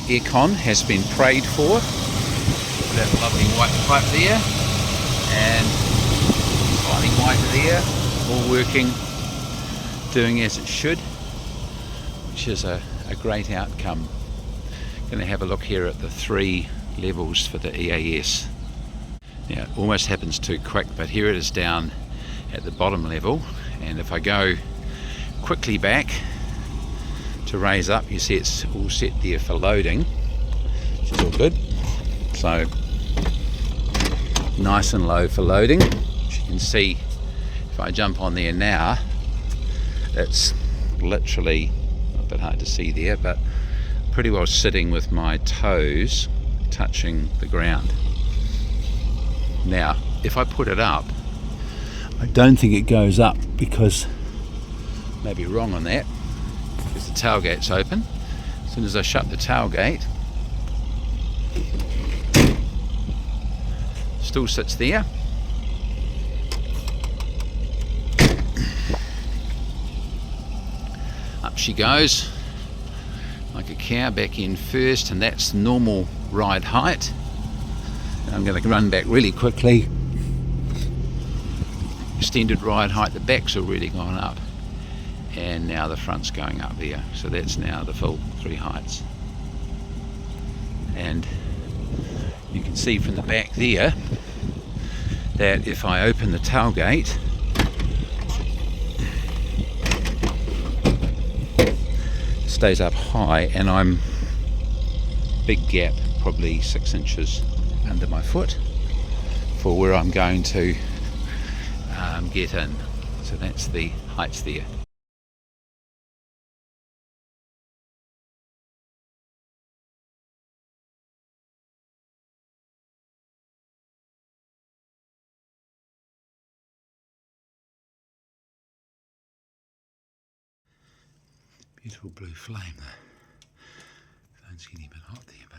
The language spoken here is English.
aircon has been prayed for. That lovely white pipe there, and slightly whiter there, all working, doing as it should, which is a great outcome. Going to have a look here at the 3 levels for the EAS. Now it almost happens too quick, but here it is down at the bottom level, and if I go quickly back to raise up, you see it's all set there for loading, which is all good. So nice and low for loading. As you can see, if I jump on there now, it's literally a bit hard to see there, but pretty well sitting with my toes touching the ground. Now if I put it up, I don't think it goes up, because I may be wrong on that, because the tailgate's open. As soon as I shut the tailgate, still sits there. Up she goes like a cow, back in first, and that's normal ride height. And I'm going to run back really quickly. Extended ride height, the back's already gone up, and now the front's going up there, so that's now the full 3 heights. And you can see from the back there that if I open the tailgate, it stays up high, and I'm big gap, probably 6 inches under my foot for where I'm going to get in. So that's the heights there. Beautiful blue flame there. Phone's getting a bit hot there, but